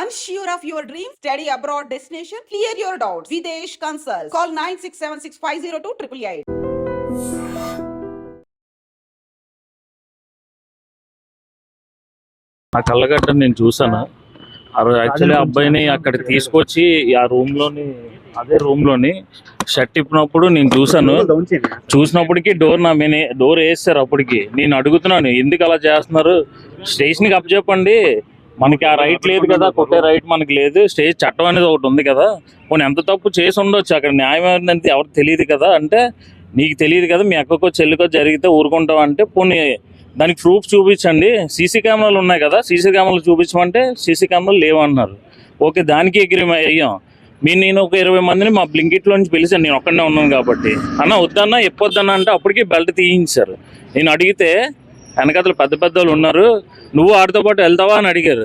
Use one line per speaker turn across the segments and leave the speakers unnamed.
Unsure of your dream? Study abroad destination? Clear your doubts. Videsh Consult. Call 9676502888.
ఆ కళ్ళగడ్డ నేను చూసాను. Actually అబ్బాయిని అక్కడ తీసుకొచ్చి ఆ అదే రూమ్ లోని షర్ట్ ఇప్పినప్పుడు నేను చూసినప్పటికీ డోర్ వేస్తారు. అప్పటికి నేను అడుగుతున్నాను, ఎందుకు అలా చేస్తున్నారు, స్టేషన్కి అప్పచెప్పండి, మనకి ఆ రైట్ లేదు కదా, కొట్టే రైట్ మనకి లేదు, స్టేజ్ చట్టం అనేది ఒకటి ఉంది కదా, పోనీ ఎంత తప్పు చేసి ఉండొచ్చు, అక్కడ న్యాయం ఏంటంటే ఎవరు తెలియదు కదా అంటే, నీకు తెలియదు కదా, మీ అక్కకో చెల్లికో జరిగితే ఊరుకుంటాం అంటే, పోనీ దానికి ప్రూఫ్ చూపించండి, సీసీ కెమెరాలు ఉన్నాయి కదా, సీసీ కెమెరాలు చూపించమంటే సీసీ కెమెరాలు లేవన్నారు. ఓకే, దానికి అగ్రిమెంట్ అయ్యాం. నేను ఒక 20 మందిని మా బ్లింకిట్లో నుంచి పిలిచాను, నేను ఒక్కడనే ఉన్నాను కాబట్టి. అన్న వద్దన్నా ఎప్పొద్దన్నా అంటే అప్పటికి బెల్ట్ తీయించారు. నేను అడిగితే వెనకతలు పెద్ద వాళ్ళు ఉన్నారు, నువ్వు ఆడితో పాటు వెళ్తావా అని అడిగారు.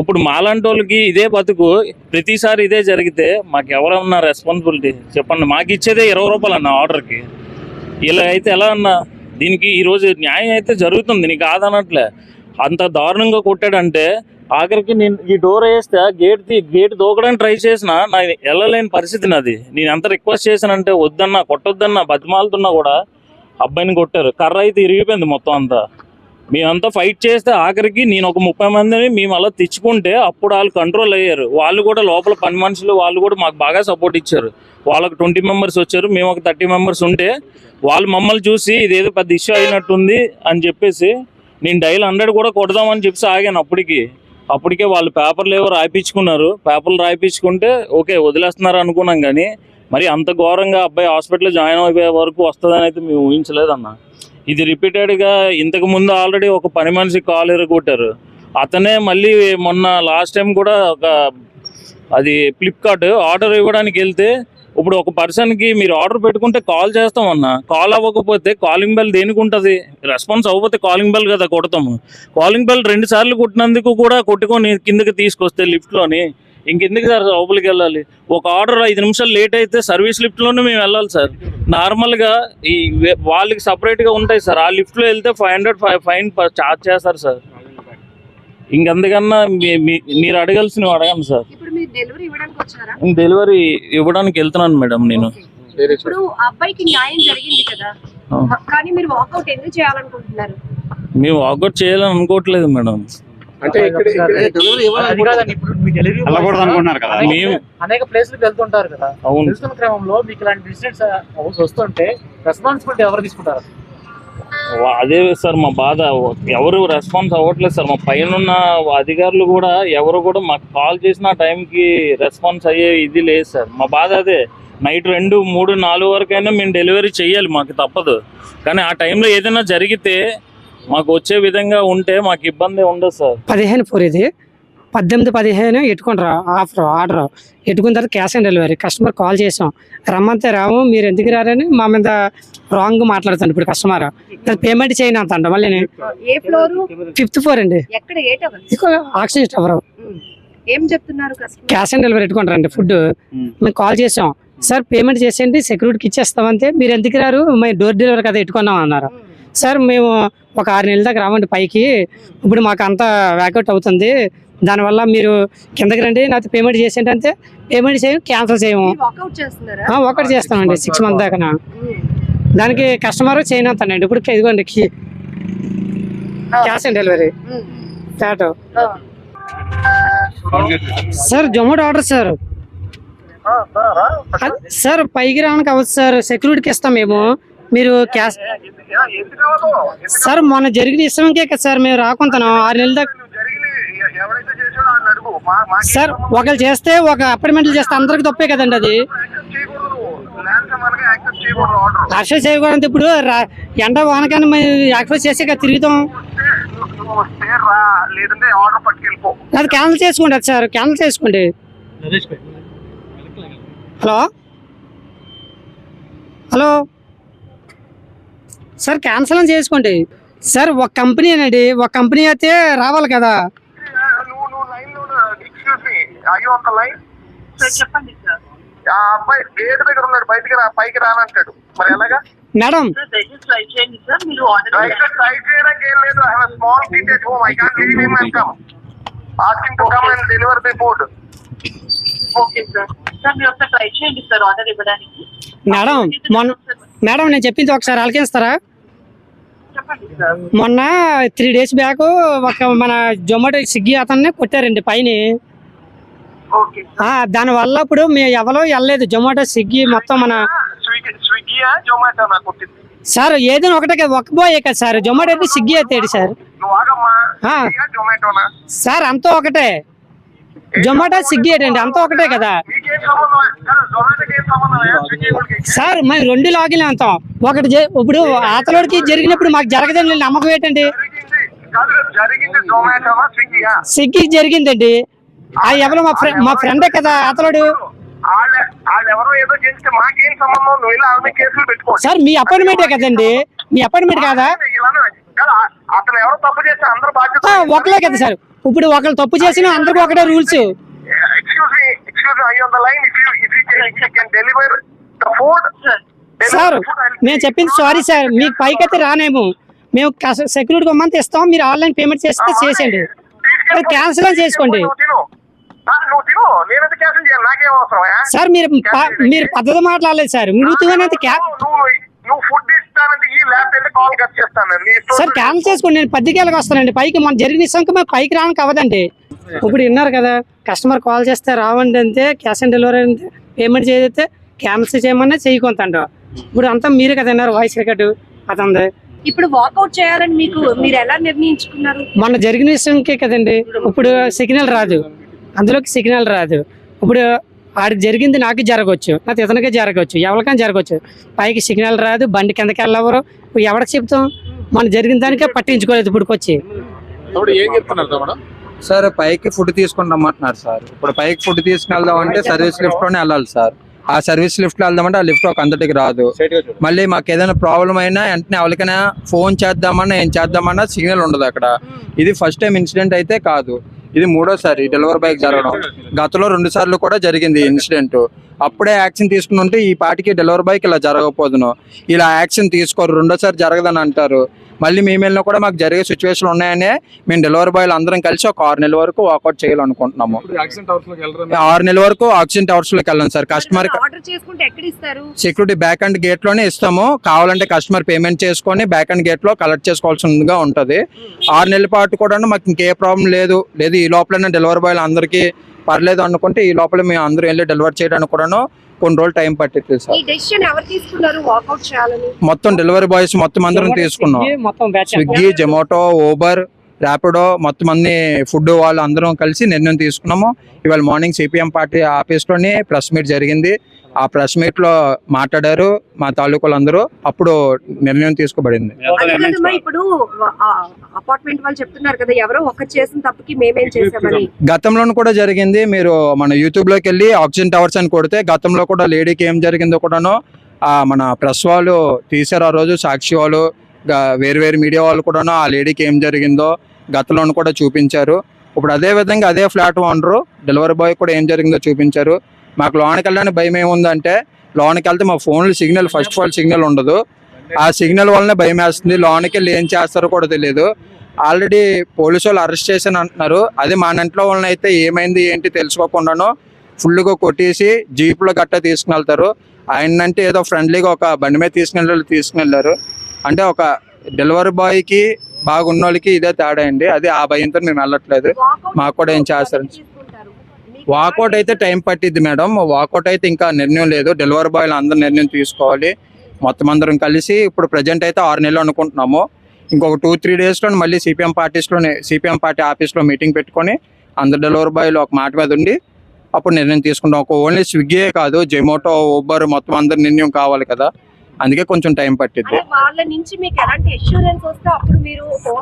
ఇప్పుడు మాలాంటి వాళ్ళకి ఇదే బతుకు, ప్రతిసారి ఇదే జరిగితే మాకు ఎవరన్నా రెస్పాన్సిబిలిటీ చెప్పండి. మాకు ఇచ్చేదే 20 రూపాయలు అన్న ఆర్డర్కి. ఇలా అయితే ఎలా అన్నా, దీనికి ఈరోజు న్యాయం అయితే జరుగుతుంది, నీకు కాదనట్లే. అంత దారుణంగా కొట్టాడంటే ఆఖరికి నేను ఈ డోర్ వేస్తే గేట్ దూకడానికి ట్రై చేసిన నా వెళ్ళలేని పరిస్థితి నాది. నేను ఎంత రిక్వెస్ట్ చేశానంటే వద్దన్నా, కొట్టొద్దన్నా, బతిమాలుతున్నా కూడా అబ్బాయిని కొట్టారు. కర్ర అయితే ఇరిగిపోయింది మొత్తం అంతా. మేమంతా ఫైట్ చేస్తే ఆఖరికి నేను ఒక 30 మందిని మేము అలా తెచ్చుకుంటే అప్పుడు వాళ్ళు కంట్రోల్ అయ్యారు. వాళ్ళు కూడా లోపల పని మనుషులు వాళ్ళు కూడా మాకు బాగా సపోర్ట్ ఇచ్చారు. వాళ్ళకి 20 మెంబర్స్ వచ్చారు, మేము ఒక 30 మెంబర్స్ ఉంటే వాళ్ళు మమ్మల్ని చూసి ఇదేదో పెద్ద ఇష్యూ అయినట్టుంది అని చెప్పేసి నేను డైల్ 100 కూడా కొడదామని చెప్పేసి ఆగాను. అప్పటికే వాళ్ళు పేపర్లు ఏవో రాయించుకున్నారు. పేపర్లు రాయించుకుంటే ఓకే వదిలేస్తున్నారు అనుకున్నాం, కానీ మరి అంత ఘోరంగా అబ్బాయి హాస్పిటల్లో జాయిన్ అయ్యే వరకు వస్తుందని అయితే మేము ఊహించలేదన్న. ఇది రిపీటెడ్గా ఇంతకు ముందు ఆల్రెడీ ఒక పని మనిషి కాల్ ఎరగొట్టారు. అతనే మళ్ళీ మొన్న లాస్ట్ టైం కూడా అది ఫ్లిప్కార్ట్ ఆర్డర్ ఇవ్వడానికి వెళ్తే, ఇప్పుడు ఒక పర్సన్కి మీరు ఆర్డర్ పెట్టుకుంటే కాల్ చేస్తామన్నా, కాల్ అవ్వకపోతే కాలింగ్ బెల్ దేనికి ఉంటుంది, రెస్పాన్స్ అవ్వకపోతే కాలింగ్ బెల్ కదా కొడతాము. కాలింగ్ బెల్ 2 సార్లు కొట్టినందుకు కూడా కొట్టుకొని కిందకి తీసుకొస్తే లిఫ్ట్లోని ఇంకెందుకు సార్ లోపలికి వెళ్ళాలి. ఒక ఆర్డర్ 5 నిమిషాలు లేట్ అయితే సర్వీస్ లిఫ్ట్లోనే మేము వెళ్ళాలి సార్. నార్మల్గా ఈ వాళ్ళకి సపరేట్గా ఉంటాయి సార్, ఆ లిఫ్ట్లో వెళ్తే 500 ఫైన్ ఛార్జ్ చేస్తారు సార్. ఇంకంతకన్నా మీరు అడగాల్సినవి అడగండి సార్. డెలివరీ ఇవ్వడానికి వెళ్తున్నాను మేడం నేను.
ఇప్పుడు అబ్బాయికి న్యాయం జరిగింది కదా, కానీ మీరు వాకౌట్ ఎందుకు చేయాలనుకుంటున్నారు?
మేము వాకౌట్ చేయాలని అనుకోవట్లేదు మేడం.
అనేక ప్లేసులకు వెళ్తుంటారు కదా, వెళ్తున్న క్రమంలో మీకు ఇలాంటి ఇన్సిడెంట్స్ వస్తుంటే రెస్పాన్సిబిలిటీ ఎవరు తీసుకుంటారు?
అదే సార్ మా బాధ, ఎవరు రెస్పాన్స్ అవ్వట్లేదు సార్. మా పైన అధికారులు కూడా ఎవరు కూడా మాకు కాల్ చేసిన టైంకి రెస్పాన్స్ అయ్యే ఇది లేదు సార్. మా బాధ అదే. నైట్ 2, 3, 4 వరకైనా మేము డెలివరీ చేయాలి, మాకు తప్పదు. కానీ ఆ టైంలో ఏదైనా జరిగితే మాకు వచ్చే విధంగా ఉంటే మాకు ఇబ్బంది ఉండదు సార్.
15 ఇది 18-15 ఎట్టుకుంటారు ఆర్డర్ ఎట్టుకున్న తర్వాత cash on delivery. Customer call చేసాం, రమ్మంతే రాము, మీరు ఎందుకు రారని మా మీద రాంగ్ మాట్లాడుతాను. ఇప్పుడు కస్టమర్ పేమెంట్ చేయను అంట. మళ్ళీ 5th ఫ్లోర్ అండి, ఆక్సిజన్ టవర్.
ఏం చెప్తున్నారు?
క్యాష్ ఆన్ డెలివరీ ఎట్టుకుంటారండి ఫుడ్. మేము కాల్ చేసాం, సార్ పేమెంట్ చేసేయండి సెక్యూరిటీకి ఇచ్చేస్తామంటే, మీరు ఎందుకు రారు, మేము డోర్ డెలివరీ కదా ఎట్టుకున్నాం అన్నారు. సార్ మేము ఒక 6 నెలల దాకా రావండి పైకి, ఇప్పుడు మాకు అంతా వ్యాకౌట్ అవుతుంది, దానివల్ల మీరు కిందకి రండి, నాకు పేమెంట్ చేసేయండి అంటే పేమెంట్ చేయము, క్యాన్సిల్ చేయము. ఒకటి చేస్తామండి 6 months దాకా. దానికి కస్టమర్ చేయనంతానండి. ఇప్పుడు ఇదిగోండి cash on delivery flat sir. Zomato order sir. Sir పైకి రావడానికి అవ్వదు సార్, సెక్యూరిటీకి ఇస్తాం మేము. మీరు క్యాష్ సార్ మొన్న జరిగిన ఇష్టంకే కదా సార్ మేము రాకుంటున్నాం 6 నెలల దాకా సార్. ఒకళ్ళు చేస్తే ఒక అపార్ట్మెంట్లు చేస్తే అందరికి తప్పే కదండి, అది యాక్సెస్ చేయకూడదు. ఇప్పుడు ఎండ వానకాన్ని మేము యాక్సెస్ చేసే కదా తిరుగుతాం. అది క్యాన్సిల్ చేసుకోండి సార్, క్యాన్సిల్ చేసుకోండి. హలో సార్, క్యాన్సిల్ చేసుకోండి సార్. ఒక కంపెనీ అండి, ఒక కంపెనీ అయితే రావాలి కదా.
చెప్పండి సార్.
అబ్బాయి గేట్ దగ్గర ఉన్నాడు, బయటికి పైకి రానంటాడు, మరి ఎలాగా
మేడం?
ట్రై చేయడానికి ఏం లేదు. Small kid at home, I can't leave him and come. Ask him to come and deliver the food.
Okay sir. Sir మీరు ఒకసారి ట్రై చేయండి సార్ ఆర్డర్ ఇవ్వడానికి.
మేడం నేను చెప్పింది ఒకసారి ఆలకిస్తారా?
చెప్పండి సార్.
మొన్న 3 days బ్యాక్ ఒక మన జొమాటో స్విగ్గీ అతన్ని కొట్టారండి పైన.
ఓకే
దాని వల్ల ఇప్పుడు మేము ఎవరో వెళ్ళలేదు. జొమాటో స్విగ్గీ మొత్తం మన
స్విగ్గీయా జొమాటో నాకు కొట్టింది.
సార్ ఏదైనా ఒకటే కదా, ఒక్క పోయే కదా సార్. జొమాటో అయితే స్విగ్గీ అయితే సార్.
నువ్వు ఆగమ్మా. జొమాటోనా
సార్ అంతా ఒకటే. జొమాటో స్విగ్గీ ఏంటండి అంతా ఒకటే కదా
మీకేం సంబంధం? జొమాటోకి ఏం సంబంధం? స్విగ్గీ వాళ్ళకి
సార్. మేము 2 లాగిన్ అంతాం. ఒకటి ఇప్పుడు ఆతలోడికి జరిగినప్పుడు మాకు జరగదండి నమ్మకం ఏంటండి?
జరిగింది జొమాటోనా స్విగ్గీయా?
స్విగ్గీకి జరిగిందండి. ఎవరో మా ఫ్రెండే కదా అతలోడు.
వాళ్ళు ఎవరో ఏదో చేస్తే మాకేం సంబంధం? నువ్వు ఇలా ఆమె కేసులు పెట్టుకో
సార్ మీ అపాయింట్మెంటే కదండి, మీ అపాయింట్మెంట్ కాదా?
అతను ఎవరో తప్పు చేస్తే అందరూ బాధ్యత
ఒకలే కదా సార్. ఇప్పుడు ఒకళ్ళు తప్పు చేసినా అందరికీ ఒకటే rules.
excuse me are you on the line? if you can deliver the food
sir నేను చెప్పింది సారీ సార్. మీకు పైకైతే రానేమో. మేము సెక్యూరిటీ కొమ్మంతా ఇస్తాం. మీరు ఆన్లైన్ పేమెంట్ చేస్తే చేసేయండి. క్యాన్సిల్ చేసుకోండి
నువ్వు తిను నేనంత క్యాన్సిల్ చేయాలి? నాకేం అవసరం
సార్. మీరు పద్ధతి మాట్లాడలేదు సార్.
నువ్వు ఫుడ్ ఇస్తానంటే ఈ ల్యాప్ కాల్ కట్ చేస్తాను.
సార్ క్యాన్సిల్ చేసుకోండి. నేను 10కి వస్తానండి పైకి. మన జరిగిన విషయంకి మేము పైకి రావడానికి అవ్వదండి. ఇప్పుడు విన్నారు కదా, కస్టమర్ కాల్ చేస్తే రావండి అంతే, క్యాష్ ఆన్ డెలివరీ అంతే. పేమెంట్ చేస్తే క్యాన్సిల్ చేయమన్నా చేయకొంతంట. ఇప్పుడు అంతా మీరే కదా విన్నారు వాయిస్ రికార్డు అతనిది.
ఇప్పుడు వాకౌట్ చేయాలని మీరు ఎలా నిర్ణయించుకున్నారు?
మొన్న జరిగిన విషయంకే కదండి. ఇప్పుడు సిగ్నల్ రాదు, అందులోకి సిగ్నల్ రాదు. ఇప్పుడు ఆడికి జరిగింది నాకు జరగవచ్చు, నాకు ఇతనికే జరగవచ్చు, ఎవరికైనా జరగవచ్చు. పైకి సిగ్నల్ రాదు, బండి కిందకి వెళ్ళవరు. ఎవరికి చెప్తాం? మనం జరిగిన దానికే పట్టించుకోలేదు. ఇప్పుడు వచ్చి
సార్ పైకి ఫుడ్ తీసుకుని రమ్మంటున్నారు సార్. ఇప్పుడు పైకి ఫుడ్ తీసుకెళ్దాం అంటే సర్వీస్ లిఫ్ట్ లోనే వెళ్ళాలి సార్. ఆ సర్వీస్ లిఫ్ట్ లో వెళ్దామంటే ఆ లిఫ్ట్ ఒక అంతటికి రాదు. మళ్ళీ మాకు ఏదైనా ప్రాబ్లం అయినా వెంటనే ఎవరికైనా ఫోన్ చేద్దామన్నా ఏం చేద్దామన్నా సిగ్నల్ ఉండదు అక్కడ. ఇది ఫస్ట్ టైం ఇన్సిడెంట్ అయితే కాదు, ఇది 3వసారి డెలివరీ బైక్ జరగడం. గతంలో 2 సార్లు కూడా జరిగింది ఇన్సిడెంట్. అప్పుడే యాక్షన్ తీసుకుని ఉంటే ఈ పాటికి డెలివరీ బైక్ ఇలా జరగకపోదును. ఇలా యాక్షన్ తీసుకోరు, 2వసారి జరగదని అంటారు. మళ్ళీ మేము వెళ్ళినా కూడా మాకు జరిగే సిచ్యువేషన్ ఉన్నాయనే మేము డెలివరీ బాయ్లు అందరం కలిసి ఒక 6 నెలల వరకు వాకౌట్ చేయాలనుకుంటున్నాము. 6 నెలల వరకు ఆక్సిజన్ టవర్స్ లోకి వెళ్ళాం sir. Customer security back and gate లోనే ఇస్తాము. కావాలంటే కస్టమర్ పేమెంట్ చేసుకొని బ్యాక్ అండ్ గేట్ లో కలెక్ట్ చేసుకోవాల్సిందిగా ఉంటది. 6 నెలల పాటు కూడా మాకు ఇంకే ప్రాబ్లం లేదు. ఈ లోపలనే డెలివరీ బాయ్లు అందరికీ పర్లేదు అనుకుంటే ఈ లోపల మేము అందరూ వెళ్ళి డెలివరీ చేయడానికి కూడాను కొన్ని రోజులు టైం పట్టింది సార్. మొత్తం డెలివరీ బాయ్స్ మొత్తం అందరం తీసుకున్నాం. స్విగ్గీ, జొమాటో, ఊబర్, ర్యాపిడో మొత్తం అన్ని ఫుడ్ వాళ్ళు అందరం కలిసి నిర్ణయం తీసుకున్నాము. ఇవాళ మార్నింగ్ సిపిఎం పార్టీ ఆఫీస్ లోనే ప్రెస్ మీట్ జరిగింది. ఆ ప్రెస్ మీట్ లో మాట్లాడారు మా తాలూకులందరూ. అప్పుడు నిర్ణయం తీసుకోబడింది.
ఇప్పుడు అపార్ట్మెంట్ వాళ్ళు చెప్తున్నారు కదా, ఎవరో ఒక్క చేసిన తప్పుకి మేమేం చేసామని.
గతంలో కూడా జరిగింది. మీరు మన యూట్యూబ్ లోకి వెళ్ళి ఆక్సిజన్ టవర్స్ అని కొడితే గతంలో కూడా లేడీకి ఏం జరిగిందో కూడాను మన ప్రెస్ వాళ్ళు తీసారు. ఆ రోజు సాక్షి వాళ్ళు వేరు మీడియా వాళ్ళు కూడాను ఆ లేడీకి ఏం జరిగిందో గతంలో కూడా చూపించారు. ఇప్పుడు అదే విధంగా అదే ఫ్లాట్ ఓనరు డెలివరీ బాయ్ కూడా ఏం జరిగిందో చూపించారు. మాకు లోనికి వెళ్ళడానికి భయం ఏముందంటే, లోనికి వెళ్తే మా ఫోన్లో signal first of all signal ఉండదు. ఆ సిగ్నల్ వల్లనే భయం వేస్తుంది. లోనికి వెళ్ళి ఏం చేస్తారో కూడా తెలియదు. ఆల్రెడీ పోలీసు వాళ్ళు అరెస్ట్ చేశాను అంటున్నారు. అదే మా ఇంట్లో వాళ్ళని అయితే ఏమైంది ఏంటి తెలుసుకోకుండాను ఫుల్గా కొట్టేసి జీప్లో గట్టా తీసుకుని వెళ్తారు. ఆయనంటే ఏదో ఫ్రెండ్లీగా ఒక బండి మీద తీసుకుని అంటే ఒక డెలివరీ బాయ్కి బాగున్న వాళ్ళకి ఇదే తేడా అండి. అదే ఆ భయంతో మేము వెళ్ళట్లేదు. మాకు కూడా ఏం చేస్తారు. వాకౌట్ అయితే టైం పట్టిద్ది మేడం. వాకౌట్ అయితే ఇంకా నిర్ణయం లేదు. డెలివరీ బాయ్లు అందరూ నిర్ణయం తీసుకోవాలి మొత్తం అందరం కలిసి. ఇప్పుడు ప్రజెంట్ అయితే 6 నెలలు అనుకుంటున్నాము. ఇంకొక 2-3 డేస్లో మళ్ళీ సిపిఎం పార్టీ ఆఫీస్లో మీటింగ్ పెట్టుకొని అందరు డెలివరీ బాయ్లు ఒక మాట మీద ఉండి అప్పుడు నిర్ణయం తీసుకుంటాం. ఒక ఓన్లీ స్విగ్గీయే కాదు, జొమాటో, ఊబర్ మొత్తం అందరు నిర్ణయం కావాలి కదా, అందుకే కొంచెం టైం పట్టిద్ది.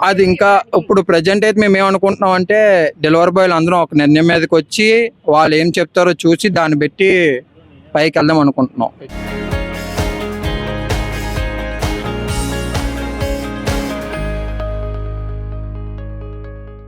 అది ఇంకా ఇప్పుడు ప్రజెంట్ అయితే మేము ఏమనుకుంటున్నాం అంటే డెలివరీ బాయ్లు అందరం ఒక నిర్ణయం మీదకి వచ్చి వాళ్ళు ఏం చెప్తారో చూసి దాన్ని బట్టి పైకి వెళ్దాం అనుకుంటున్నాం.